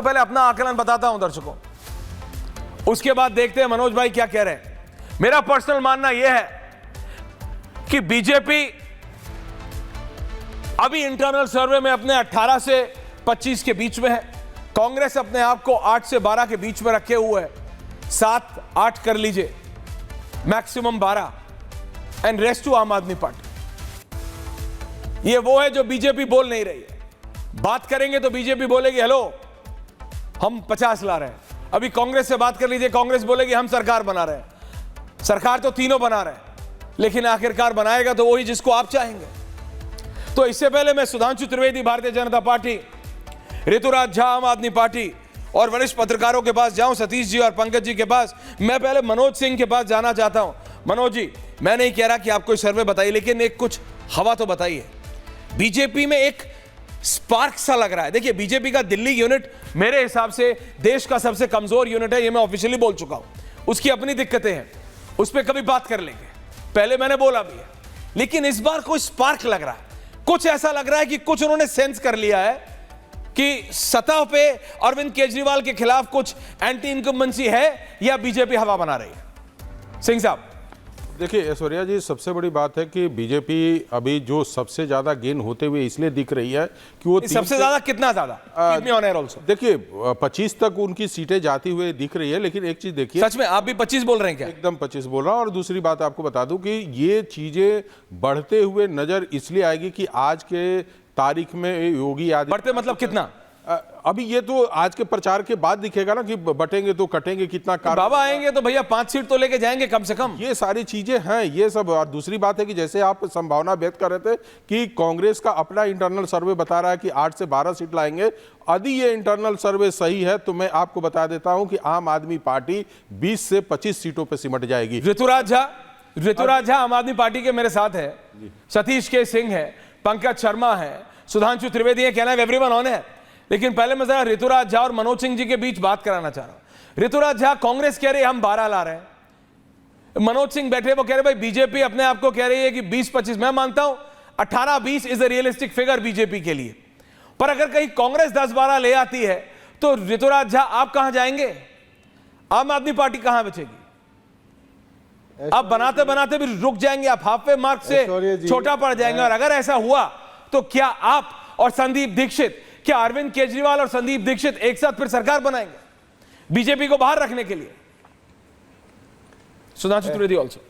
पहले अपना आकलन बताता हूं दर्शकों, उसके बाद देखते हैं मनोज भाई क्या कह रहे हैं। मेरा पर्सनल मानना यह है कि बीजेपी अभी इंटरनल सर्वे में अपने 18 से 25 के बीच में है। कांग्रेस अपने आप को 8 से 12 के बीच में रखे हुए है। 7-8 कर लीजिए, मैक्सिमम 12, एंड रेस्ट टू आम आदमी पार्टी। ये वो है जो बीजेपी बोल नहीं रही है। बात करेंगे तो बीजेपी बोलेगी हेलो हम 50 ला रहे हैं। अभी कांग्रेस से बात कर लीजिए, कांग्रेस बोलेगी हम सरकार बना रहे हैं। सरकार तो तीनों बना रहे हैं, लेकिन आखिरकार बनाएगा तो वही जिसको आप चाहेंगे। तो इससे पहले मैं सुधांशु त्रिवेदी भारतीय जनता पार्टी, ऋतुराज झा आम आदमी पार्टी और वरिष्ठ पत्रकारों के पास जाऊं, सतीश जी और पंकज जी के पास, मैं पहले मनोज सिंह के पास जाना चाहता हूं। मनोज जी, मैं नहीं कह रहा कि आप कोई सर्वे बताइए, लेकिन एक कुछ हवा तो बताइए। बीजेपी में एक स्पार्क सा लग रहा है। देखिए, बीजेपी का दिल्ली यूनिट मेरे हिसाब से देश का सबसे कमजोर यूनिट है, ये मैं ऑफिशियली बोल चुका हूं। उसकी अपनी दिक्कतें हैं, उस पर कभी बात कर लेंगे, पहले मैंने बोला भी है। लेकिन इस बार कोई स्पार्क लग रहा है, कुछ ऐसा लग रहा है कि कुछ उन्होंने सेंस कर लिया है कि सतह पे अरविंद केजरीवाल के खिलाफ कुछ एंटी इनकम्बेंसी है या बीजेपी हवा बना रही है। सिंह साहब, देखिए ऐश्वर्या जी, सबसे बड़ी बात है कि बीजेपी अभी जो सबसे ज्यादा गेन होते हुए इसलिए दिख रही है कि वो सबसे ज्यादा कितना ज्यादा, देखिए 25 तक उनकी सीटें जाती हुए दिख रही है। लेकिन एक चीज देखिए, सच में आप भी 25 बोल रहे हैं क्या? एकदम 25 बोल रहा हूं। और दूसरी बात आपको बता दूं कि ये चीजें बढ़ते हुए नजर इसलिए आएगी कि आज के तारीख में योगी आदित्यनाथ, बढ़ते मतलब कितना? अभी ये तो आज के प्रचार के बाद दिखेगा ना कि बटेंगे तो कटेंगे कितना। बाबा आएंगे तो भैया 5 सीट तो लेके जाएंगे कम से कम। ये सारी चीजें हैं, ये सब। और दूसरी बात है कि जैसे आप संभावना व्यक्त कर रहे थे कि कांग्रेस का अपना इंटरनल सर्वे बता रहा है कि 8 से 12 सीट लाएंगे। यदि ये इंटरनल सर्वे सही है तो मैं आपको बता देता हूं कि आम आदमी पार्टी 20 से 25 सीटों पर सिमट जाएगी। ऋतुराज झा आम आदमी पार्टी के मेरे साथ है, सतीश के सिंह है, पंकज शर्मा है, सुधांशु त्रिवेदी है, कहना है एवरीवन ऑन है। लेकिन पहले मैं जरा ऋतुराज झा और मनोज सिंह जी के बीच बात कराना चाह रहा हूं। ऋतुराज झा, कांग्रेस कह रही है हम 12 ला रहे हैं, मनोज सिंह बैठे वो कह रहे भाई बीजेपी अपने आप को कह रही है कि 20-25। मैं मानता हूं 18-20 is a realistic figure BJP के लिए, पर अगर कहीं कांग्रेस 10-12 ले आती है तो ऋतुराज झा आप कहां जाएंगे? आम आदमी पार्टी कहां बचेगी? आप बनाते बनाते भी रुक जाएंगे, आप हाफ वे मार्क से छोटा पड़ जाएंगे। और अगर ऐसा हुआ तो क्या आप और संदीप दीक्षित, क्या अरविंद केजरीवाल और संदीप दीक्षित एक साथ फिर सरकार बनाएंगे बीजेपी को बाहर रखने के लिए? सुधांशु त्रिवेदी ऑल्सो।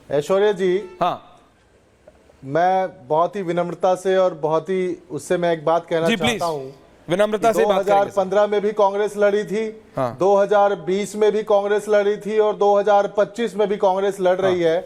ऐश्वर्या जी, हाँ, मैं बहुत ही विनम्रता से और बहुत ही उससे मैं एक बात कहना चाहता हूं। विनम्रता से बात करेंगे। 2015 में भी कांग्रेस लड़ी थी, हाँ। 2020 में भी कांग्रेस लड़ी थी और 2025 में भी कांग्रेस लड़ रही है।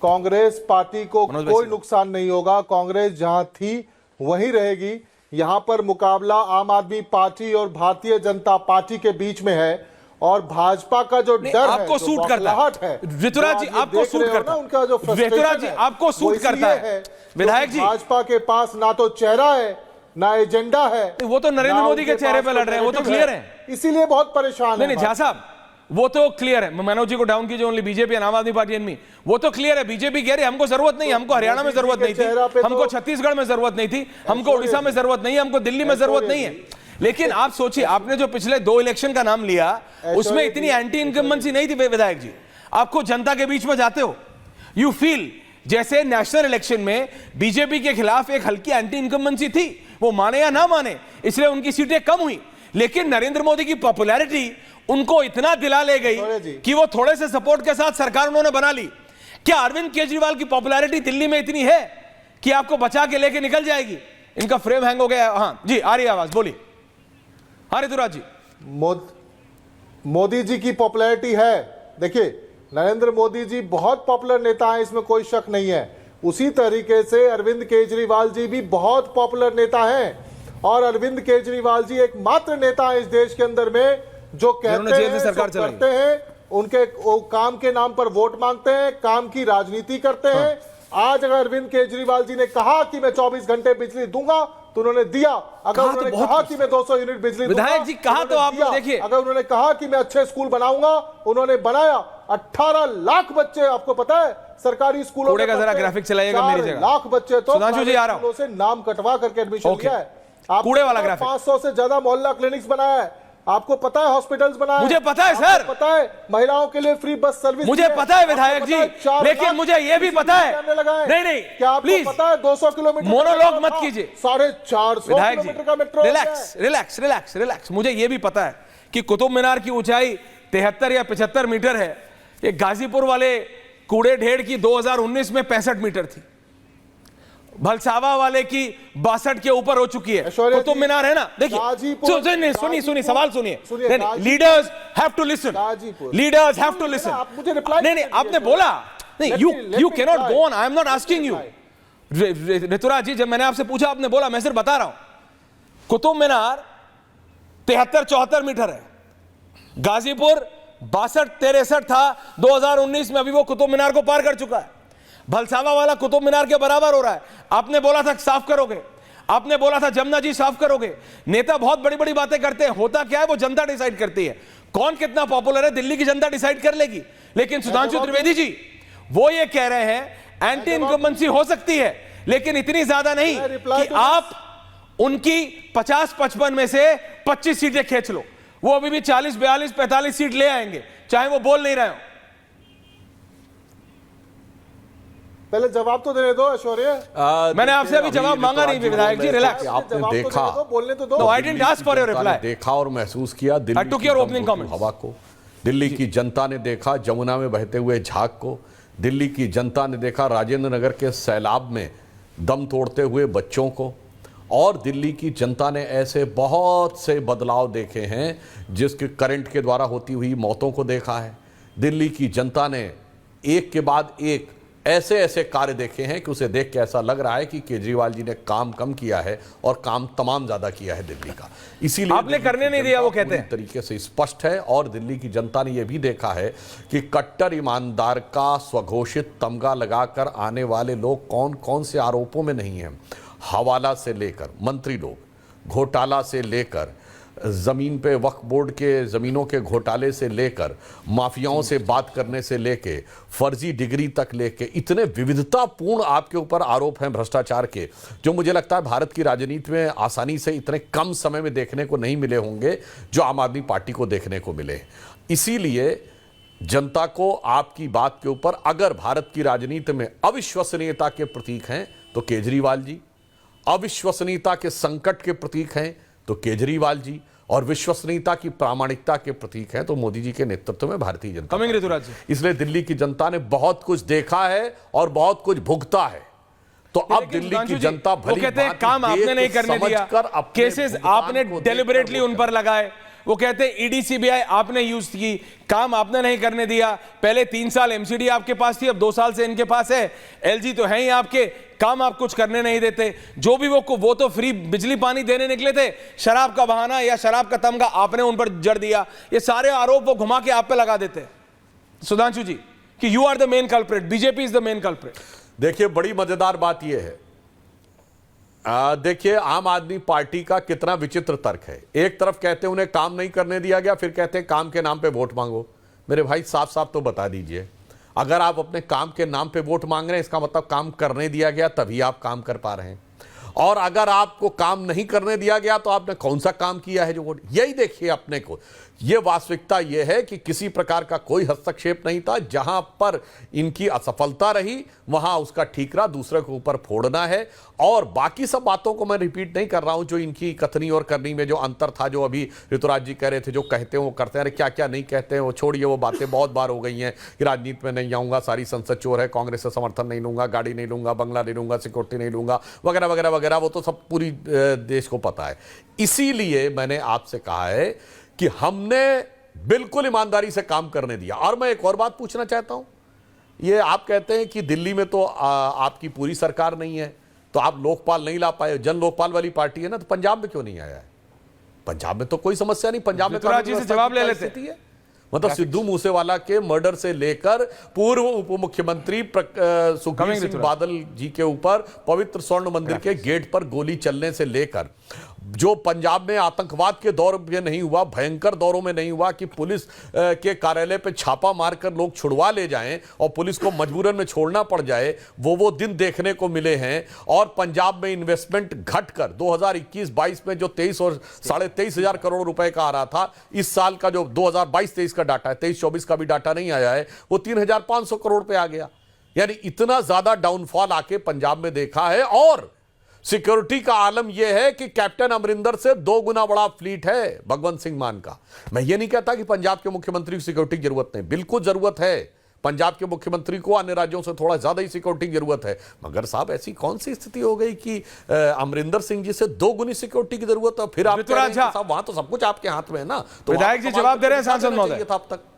कांग्रेस पार्टी को कोई नुकसान नहीं होगा, कांग्रेस जहां थी वहीं रहेगी। यहां पर मुकाबला आम आदमी पार्टी और भारतीय जनता पार्टी के बीच में है और भाजपा का जो डर आपको सूट करता है ऋतुराज जी, आपको सूट करता है उनका जो ऋतुराज जी, आपको सूट करता है विधायक जी। भाजपा के पास ना तो चेहरा है ना एजेंडा है। वो तो नरेंद्र मोदी के चेहरे पे लड़ रहे हैं, वो तो क्लियर है, इसीलिए बहुत परेशान है। नहीं झा साहब, वो तो क्लियर है। मनोज जी को डाउन कीजिए, ओनली बीजेपी एंड आम आदमी पार्टी एंड मी। वो तो क्लियर है, बीजेपी कह रही है हमको जरूरत नहीं, हमको हरियाणा में जरूरत नहीं थी, हमको छत्तीसगढ़ में जरूरत नहीं थी, हमको उड़ीसा में जरूरत नहीं है, हमको दिल्ली में जरूरत नहीं है। लेकिन आप सोचिए, आपने जो पिछले 2 इलेक्शन का नाम लिया उसमें इतनी एंटी इनकम्बेंसी नहीं थी विधायक जी। आपको जनता के बीच में जाते हो, यू फील जैसे नेशनल इलेक्शन में बीजेपी के खिलाफ एक हल्की एंटी इनकम्बेंसी थी, वो माने या ना माने, इसलिए उनकी सीटें कम हुई। लेकिन नरेंद्र मोदी की पॉपुलैरिटी उनको इतना दिला ले गई कि वो थोड़े से सपोर्ट के साथ सरकार उन्होंने बना ली। क्या अरविंद केजरीवाल की पॉपुलैरिटी दिल्ली में इतनी है कि आपको बचा के लेके निकल जाएगी? इनका फ्रेम हैंग हो गया। हाँ जी, आ रही आवाज, बोलिए। हाँ ऋतुराज जी, मोदी जी की पॉपुलैरिटी है। देखिए, नरेंद्र मोदी जी बहुत पॉपुलर नेता हैं, इसमें कोई शक नहीं है। उसी तरीके से अरविंद केजरीवाल जी भी बहुत पॉपुलर नेता हैं और अरविंद केजरीवाल जी एकमात्र नेता हैं इस देश के अंदर में जो कहते हैं, सरकार करते हैं, उनके काम के नाम पर वोट मांगते हैं, काम की राजनीति करते हैं। आज अगर अरविंद केजरीवाल जी ने कहा कि मैं 24 घंटे बिजली दूंगा तो उन्होंने दिया। अगर उन्होंने कहा कि मैं 200 यूनिट बिजली दूंगा, विधायक जी कहा तो आप देखिए, अगर उन्होंने कहा कि मैं अच्छे स्कूल बनाऊंगा, उन्होंने बनाया। 18 लाख बच्चे, आपको पता है सरकारी स्कूलों का जरा ग्राफिक चलाइएगा मेरी जगह। लाख बच्चे तो सुधांशु जी आ रहा हूं से नाम कटवा करके एडमिशन लिया है। कूड़े वाला ग्राफ है। 500 से ज्यादा मोहल्ला क्लिनिक्स बनाया है, आपको पता है, हॉस्पिटल्स बनाए हैं। मुझे पता है आपको सर, पता है महिलाओं के लिए फ्री बस सर्विस, मुझे पता है विधायक जी, लेकिन मुझे यह भी पता है, नहीं क्या आपको प्लीज पता है 200 किलोमीटर मोनोलॉग मत कीजिए 450 विधायक किलोमीटर का जी, metro, relax relax relax relax. मुझे यह भी पता है कि कुतुब मीनार की ऊंचाई 73 या 75 मीटर है। ये गाजीपुर वाले कूड़े ढेर की 2019 में 65 मीटर थी, भलसावा वाले की 62 के ऊपर हो चुकी है। कुतुब मीनार है ना, देखिए सुनिए सवाल सुनिए, leaders have to listen, leaders have to listen. नहीं आपने बोला नहीं, you can not go on, I am not asking you. Rituraj ji, जब मैंने आपसे पूछा आपने बोला, मैं सिर्फ बता रहा हूं। कुतुब मीनार 73-74 मीटर है, गाजीपुर 62-63 था 2019 में, अभी वो कुतुब मीनार को पार कर चुका है। भलसावा वाला कुतुब मीनार के बराबर हो रहा है। आपने बोला था साफ करोगे, आपने बोला था जमुना जी साफ करोगे। नेता बहुत बड़ी बड़ी बातें करते हैं, होता क्या है वो जनता डिसाइड करती है। कौन कितना पॉपुलर है दिल्ली की जनता डिसाइड कर लेगी। लेकिन सुधांशु त्रिवेदी जी वो ये कह रहे हैं एंटी इनकम्बेंसी हो सकती है, लेकिन इतनी ज्यादा नहीं कि आप उनकी 50-55 में से 25 सीटें खींच लो। वो अभी भी 40, 42, 45 सीट ले आएंगे, चाहे वो बोल नहीं रहे हो। पहले जवाब तो देने दो ऐश्वर्या। मैंने आपसे अभी जवाब मांगा नहीं विधायक जी, रिलैक्स। आपने देखा, बोलने तो दो। No, I didn't ask for your reply. देखा और महसूस किया दिल्ली took की your दम opening घोटू comments. हवा को। दिल्ली की जनता ने देखा जमुना में बहते हुए झाग को। दिल्ली की जनता ने देखा राजेंद्र नगर के सैलाब में दम तोड़ते हुए बच्चों को। और दिल्ली की जनता ने ऐसे बहुत से बदलाव देखे हैं जिसके करंट के द्वारा होती हुई मौतों को देखा है। दिल्ली की जनता ने एक के बाद एक ऐसे ऐसे कार्य देखे हैं कि उसे देख के ऐसा लग रहा है कि केजरीवाल जी ने काम कम किया है और काम तमाम ज्यादा किया है दिल्ली का। इसीलिए आपने करने नहीं दिया, वो कहते हैं तरीके से स्पष्ट है। और दिल्ली की जनता ने यह भी देखा है कि कट्टर ईमानदार का स्वघोषित तमगा लगाकर आने वाले लोग कौन कौन से आरोपों में नहीं हैं। हवाला से लेकर मंत्री लोग, घोटाला से लेकर जमीन पे वक्फ बोर्ड के जमीनों के घोटाले से लेकर माफियाओं से बात करने से लेके फर्जी डिग्री तक लेके इतने विविधतापूर्ण आपके ऊपर आरोप हैं भ्रष्टाचार के, जो मुझे लगता है भारत की राजनीति में आसानी से इतने कम समय में देखने को नहीं मिले होंगे जो आम आदमी पार्टी को देखने को मिले। इसीलिए जनता को आपकी बात के ऊपर, अगर भारत की राजनीति में अविश्वसनीयता के प्रतीक हैं तो केजरीवाल जी, अविश्वसनीयता के संकट के प्रतीक हैं तो केजरीवाल जी, और विश्वसनीयता की प्रामाणिकता के प्रतीक हैं तो मोदी जी के नेतृत्व में भारतीय जनता कमिंग ऋतुराज जी। इसलिए दिल्ली की जनता ने बहुत कुछ देखा है और बहुत कुछ भुगता है। तो अब दिल्ली की जनता वो कहते हैं काम आपने नहीं करने दिया, केसेस आपने डेलिबरेटली उन पर लगाए। वो कहते हैं ईडी सीबीआई आपने यूज की, काम आपने नहीं करने दिया। पहले 3 साल एमसीडी आपके पास थी, अब 2 साल से इनके पास है। एलजी तो है ही आपके, काम आप कुछ करने नहीं देते। जो भी वो तो फ्री बिजली पानी देने निकले थे, शराब का बहाना या शराब का तमगा आपने उन पर जड़ दिया। ये सारे आरोप वो घुमा के आप पे लगा देते सुधांशु जी कि you are the main culprit, BJP is the main culprit. देखिए बड़ी मजेदार बात यह है, देखिए आम आदमी पार्टी का कितना विचित्र तर्क है। एक तरफ कहते हैं उन्हें काम नहीं करने दिया गया, फिर कहते हैं काम के नाम पे वोट मांगो। मेरे भाई साफ साफ तो बता दीजिए, अगर आप अपने काम के नाम पे वोट मांग रहे हैं इसका मतलब काम करने दिया गया तभी आप काम कर पा रहे हैं। और अगर आपको काम नहीं करने दिया गया तो आपने कौन सा काम किया है जो वोट। यही देखिए अपने को, यह वास्तविकता यह है कि किसी प्रकार का कोई हस्तक्षेप नहीं था। जहां पर इनकी असफलता रही वहां उसका ठीकरा दूसरे के ऊपर फोड़ना है। और बाकी सब बातों को मैं रिपीट नहीं कर रहा हूं, जो इनकी कथनी और करनी में जो अंतर था, जो अभी ऋतुराज जी कह रहे थे, जो कहते हैं वो करते हैं। अरे क्या क्या नहीं कहते हैं वो छोड़िए, वो बातें बहुत बार हो गई हैं कि राजनीति में नहीं आऊंगा, सारी संसद चोर है, कांग्रेस से समर्थन नहीं लूंगा, गाड़ी नहीं लूंगा, बंगला नहीं लूंगा, सिक्योरिटी नहीं लूंगा, वगैरह वगैरह वगैरह। वो तो सब पूरी देश को पता है। इसीलिए मैंने आपसे कहा है कि हमने बिल्कुल ईमानदारी से काम करने दिया। और मैं एक और बात पूछना चाहता हूं, ये आप कहते हैं कि दिल्ली में तो आपकी पूरी सरकार नहीं है तो आप लोकपाल नहीं ला पाए, जन लोकपाल वाली पार्टी है ना, तो पंजाब में क्यों नहीं आया है? पंजाब में तो कोई समस्या नहीं, पंजाब में तो से जवाब ले लेते हैं। मतलब सिद्धू मूसेवाला के मर्डर से लेकर पूर्व उप मुख्यमंत्री सुखबीर सिंह बादल जी के ऊपर पवित्र स्वर्ण मंदिर के गेट पर गोली चलने से लेकर जो पंजाब में आतंकवाद के दौर में नहीं हुआ, भयंकर दौरों में नहीं हुआ कि पुलिस के कार्यालय पे छापा मारकर लोग छुड़वा ले जाएं और पुलिस को मजबूरन में छोड़ना पड़ जाए, वो दिन देखने को मिले हैं। और पंजाब में इन्वेस्टमेंट घटकर 2021-22 में जो 23 और 23.5 हजार करोड़ रुपए का आ रहा था, इस साल का जो 2022-23 का डाटा है, 23-24 का भी डाटा नहीं आया है, वो 3,500 करोड़ पे आ गया। यानी इतना ज्यादा डाउनफॉल आके पंजाब में देखा है। और सिक्योरिटी का आलम यह है कि कैप्टन अमरिंदर से 2 गुना बड़ा फ्लीट है भगवंत सिंह मान का। मैं ये नहीं कहता कि पंजाब के मुख्यमंत्री की सिक्योरिटी की जरूरत नहीं, बिल्कुल जरूरत है। पंजाब के मुख्यमंत्री को अन्य राज्यों से थोड़ा ज्यादा ही सिक्योरिटी की जरूरत है, मगर साहब ऐसी कौन सी स्थिति हो गई कि अमरिंदर सिंह जी से 2 गुनी सिक्योरिटी की जरूरत है? फिर आप कह रहे हैं कि साहब वहां तो सब कुछ आपके हाथ में है ना। तो विधायक जी जवाब दे रहे हैं सांसद महोदय। अब तक